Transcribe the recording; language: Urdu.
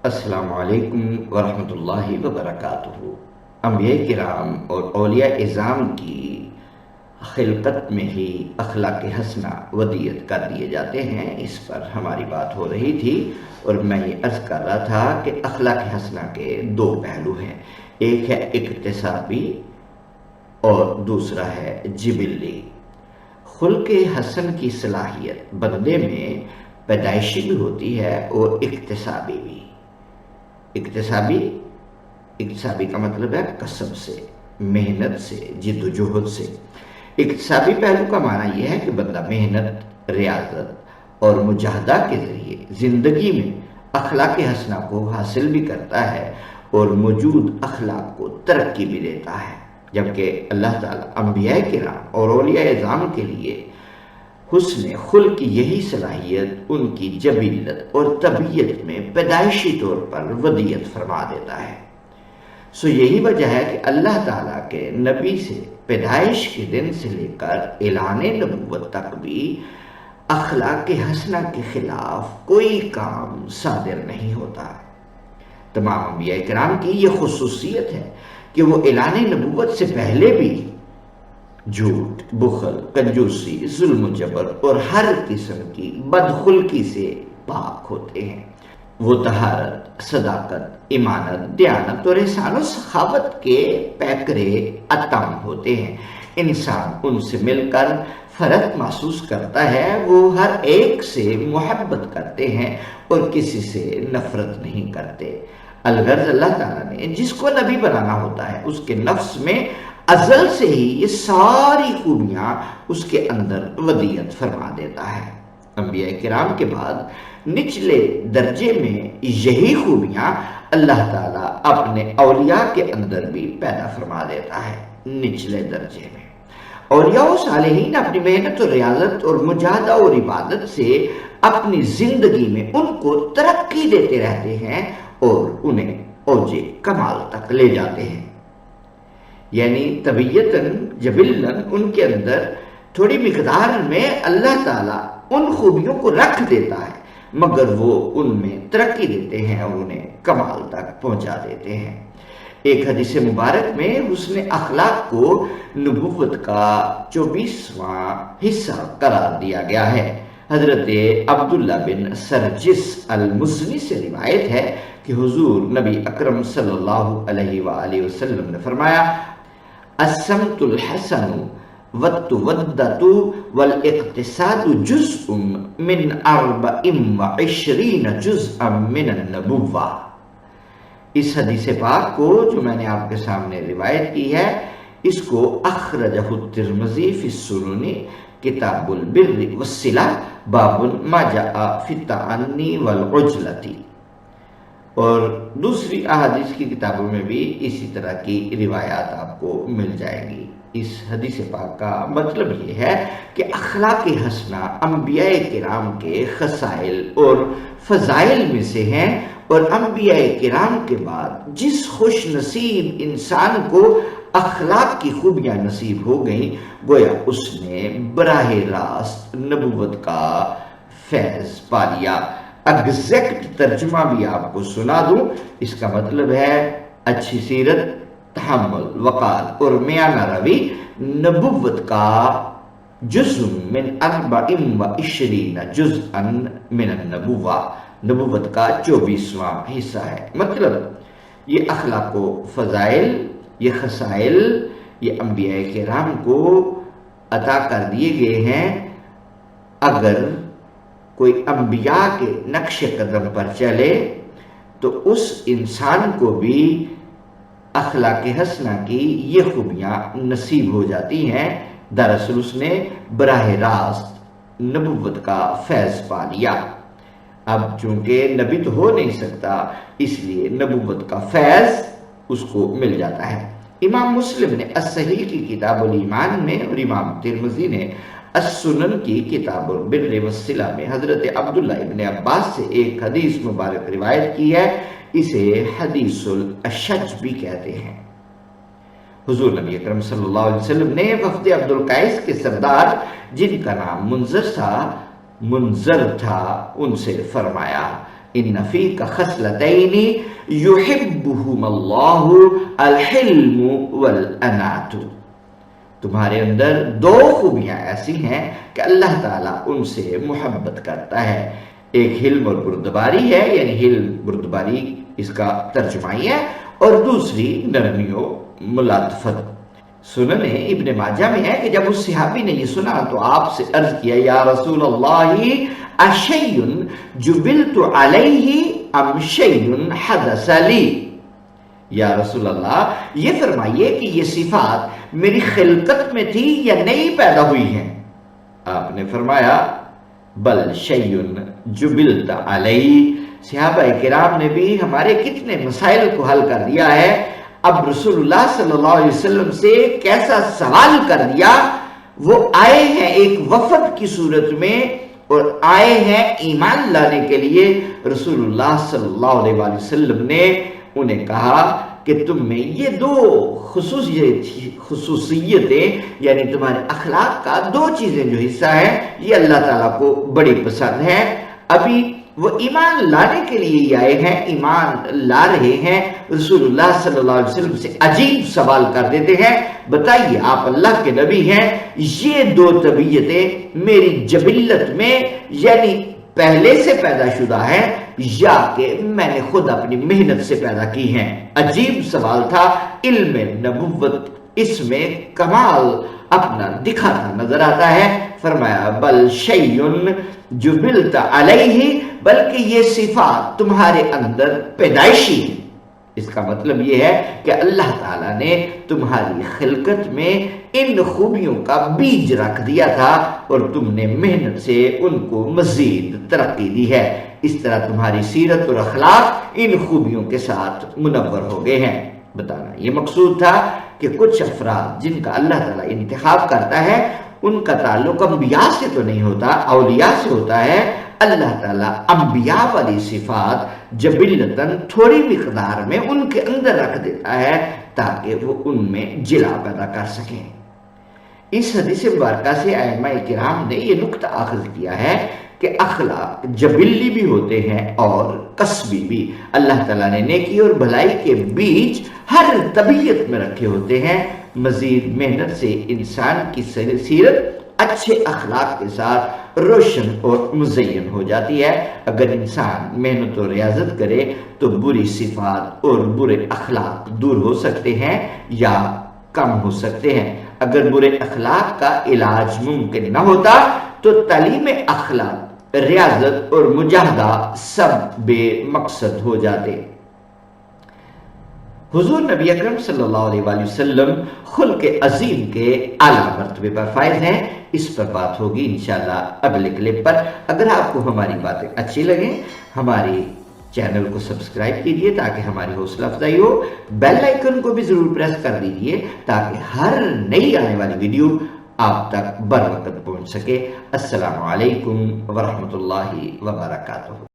السلام علیکم ورحمۃ اللہ وبرکاتہ۔ انبیاء کرام اور اولیاء اعظام کی خلقت میں ہی اخلاق حسنہ ودیت کر دیے جاتے ہیں، اس پر ہماری بات ہو رہی تھی اور میں یہ عرض کر رہا تھا کہ اخلاق حسنہ کے دو پہلو ہیں، ایک ہے اکتسابی اور دوسرا ہے جبلی۔ خلق حسن کی صلاحیت بندے میں پیدائشی بھی ہوتی ہے اور اکتسابی بھی۔ اکتسابی کا مطلب ہے کسب سے، محنت سے، جد و جہد سے۔ اکتسابی پہلو کا معنی یہ ہے کہ بندہ محنت، ریاضت اور مجاہدہ کے ذریعے زندگی میں اخلاق حسنہ کو حاصل بھی کرتا ہے اور موجود اخلاق کو ترقی بھی دیتا ہے، جبکہ اللہ تعالیٰ انبیاء کرام اور اولیاء اعظام کے لیے حسن خلق کی یہی صلاحیت ان کی جبلت اور طبیعت میں پیدائشی طور پر ودیت فرما دیتا ہے۔ یہی وجہ ہے کہ اللہ تعالیٰ کے نبی سے پیدائش کے دن سے لے کر اعلان نبوت تک بھی اخلاق حسنہ کے خلاف کوئی کام صادر نہیں ہوتا۔ تمام انبیاء کرام کی یہ خصوصیت ہے کہ وہ اعلان نبوت سے پہلے بھی جھوٹ، بخل، کنجوسی، ظلم و جبر اور ہر قسم کی بدخلقی سے پاک ہوتے ہیں۔ وہ طہارت، صداقت، ایمانت، دیانت اور احسان و سخاوت کے پیکرے اتم ہوتے ہیں۔ انسان ان سے مل کر فرحت محسوس کرتا ہے، وہ ہر ایک سے محبت کرتے ہیں اور کسی سے نفرت نہیں کرتے۔ الغرض اللہ تعالیٰ نے جس کو نبی بنانا ہوتا ہے اس کے نفس میں ازل سے ہی یہ ساری خوبیاں اس کے اندر ودیت فرما دیتا ہے۔ انبیاء کرام کے بعد نچلے درجے میں یہی خوبیاں اللہ تعالیٰ اپنے اولیاء کے اندر بھی پیدا فرما دیتا ہے۔ نچلے درجے میں اولیاء و صالحین اپنی محنت اور ریاضت اور مجاہدہ اور عبادت سے اپنی زندگی میں ان کو ترقی دیتے رہتے ہیں اور انہیں اوج کمال تک لے جاتے ہیں۔ یعنی طبیعتاً جبلاً ان کے اندر تھوڑی مقدار میں اللہ تعالیٰ ان خوبیوں کو رکھ دیتا ہے، مگر وہ ان میں ترقی دیتے ہیں اور انہیں کمال تک پہنچا دیتے ہیں۔ ایک حدیث مبارک میں حسن اخلاق کو نبوت کا 24واں حصہ قرار دیا گیا ہے۔ حضرت عبداللہ بن سرجس المزنی سے روایت ہے کہ حضور نبی اکرم صلی اللہ علیہ وآلہ وسلم نے فرمایا، السمت الحسن والتودۃ والاقتصاد جزء من 24 جزءا من النبوہ۔ اس حدیث پاک کو جو میں نے آپ کے سامنے روایت کی ہے، اس کو اخرجہ الترمذی فی السنن کتاب البر والصلہ باب ما جاء فی التعنی والعجلۃ، اور دوسری احادیث کی کتابوں میں بھی اسی طرح کی روایات آپ کو مل جائے گی۔ اس حدیث پاک کا مطلب یہ ہے کہ اخلاق حسنہ انبیاء کرام کے خصائل اور فضائل میں سے ہیں، اور انبیاء کرام کے بعد جس خوش نصیب انسان کو اخلاق کی خوبیاں نصیب ہو گئیں، گویا اس نے براہ راست نبوت کا فیض پا لیا۔ ایگزیکٹ ترجمہ بھی آپ کو سنا دوں، اس کا مطلب ہے اچھی سیرت، تحمل، وقار اور میانہ روی نبوت کا جزء من 24 جزءا من النبوہ، نبوت کا 24واں حصہ ہے۔ مطلب یہ اخلاق و فضائل، یہ خصائل، یہ انبیاء کرام کو عطا کر دیے گئے ہیں۔ اگر کوئی انبیاء کے نقش قدم پر چلے تو اس انسان کو بھی اخلاق حسنہ کی یہ خوبیاں نصیب ہو جاتی ہیں۔ دراصل اس نے براہ راست نبوت کا فیض پا لیا۔ اب چونکہ نبی تو ہو نہیں سکتا، اس لیے نبوت کا فیض اس کو مل جاتا ہے۔ امام مسلم نے الصحیح کی کتاب الایمان میں اور امام ترمذی نے السنن کی کتاب البر والصلہ میں حضرت عبداللہ ابن عباس سے ایک حدیث مبارک روایت کی ہے، اسے حدیث الاشج بھی کہتے ہیں۔ حضور نبی اکرم صلی اللہ علیہ وسلم نے وفد عبد القیس کے سردار جن کا نام منظر تھا ان سے فرمایا، ان فیک خصلتین یحبہم اللہ الحلم والانات، تمہارے اندر دو خوبیاں ایسی ہیں کہ اللہ تعالیٰ ان سے محبت کرتا ہے، ایک حلم اور بردباری ہے، یعنی حلم بردباری اس کا ترجمہ ہی ہے، اور دوسری نرمی و ملاطفت۔ سنن ابن ماجہ میں ہے کہ جب اس صحابی نے یہ سنا تو آپ سے عرض کیا، یا رسول اللہ اشیء جبلت علیہ ام شیء حدث لی، یا رسول اللہ یہ فرمائیے کہ یہ صفات میری خلقت میں تھی یا نئی پیدا ہوئی ہیں؟ آپ نے فرمایا بل شیء جبلت علیہ۔ صحابہ کرام نے بھی ہمارے کتنے مسائل کو حل کر دیا ہے، اب رسول اللہ صلی اللہ علیہ وسلم سے کیسا سوال کر دیا۔ وہ آئے ہیں ایک وفد کی صورت میں اور آئے ہیں ایمان لانے کے لیے، رسول اللہ صلی اللہ علیہ وآلہ وسلم نے انہیں کہا کہ تم میں یہ دو خصوصیتیں، یعنی تمہارے اخلاق کا دو چیزیں جو حصہ ہیں، یہ اللہ تعالیٰ کو بڑی پسند ہے۔ ابھی وہ ایمان لانے کے لیے ہی آئے ہیں، ایمان لا رہے ہیں، رسول اللہ صلی اللہ علیہ وسلم سے عجیب سوال کر دیتے ہیں، بتائیے آپ اللہ کے نبی ہیں، یہ دو طبیعتیں میری جبلت میں یعنی پہلے سے پیدا شدہ ہیں یا کہ میں نے خود اپنی محنت سے پیدا کی ہیں؟ عجیب سوال تھا، علم نبوت اس میں کمال اپنا دکھاتا نظر آتا ہے۔ فرمایا بل شیء جبلت علیہ، بلکہ یہ صفات تمہارے اندر پیدائشی ہیں۔ اس کا مطلب یہ ہے کہ اللہ تعالیٰ نے تمہاری خلقت میں ان خوبیوں کا بیج رکھ دیا تھا اور تم نے محنت سے ان کو مزید ترقی دی ہے، اس طرح تمہاری سیرت اور اخلاق ان خوبیوں کے ساتھ منور ہو گئے ہیں۔ بتانا یہ مقصود تھا کہ کچھ افراد جن کا اللہ تعالیٰ انتخاب کرتا ہے ان کا تعلق انبیاء سے تو نہیں ہوتا، اولیاء سے ہوتا ہے۔ اللہ تعالیٰ انبیاء والی صفات جبلتاً تھوڑی مقدار میں ان کے اندر رکھ دیتا ہے تاکہ وہ ان میں جلا پیدا کر سکیں۔ اس حدیث مبارکہ سے ائمہ کرام نے یہ نقطہ اخذ کیا ہے کہ اخلاق جبلی بھی ہوتے ہیں اور کسبی بھی۔ اللہ تعالیٰ نے نیکی اور بھلائی کے بیج ہر طبیعت میں رکھے ہوتے ہیں۔ مزید محنت سے انسان کی سیرت اچھے اخلاق کے ساتھ روشن اور مزین ہو جاتی ہے۔ اگر انسان محنت و ریاضت کرے تو بری صفات اور برے اخلاق دور ہو سکتے ہیں یا کم ہو سکتے ہیں۔ اگر برے اخلاق کا علاج ممکن نہ ہوتا تو تعلیم اخلاق، ریاضت اور مجاہدہ سب بے مقصد ہو جاتے۔ حضور نبی اکرم صلی اللہ علیہ وآلہ وسلم خلق عظیم کے اعلیٰ مرتبے پر فائز ہیں، اس پر بات ہوگی انشاءاللہ اگلے کلپ پر۔ اگر آپ کو ہماری باتیں اچھی لگیں ہماری چینل کو سبسکرائب کیجئے تاکہ ہماری حوصلہ افزائی ہو، بیل آئیکن کو بھی ضرور پریس کر دیجئے تاکہ ہر نئی آنے والی ویڈیو آپ تک بر وقت پہنچ سکے۔ السلام علیکم ورحمۃ اللہ وبرکاتہ۔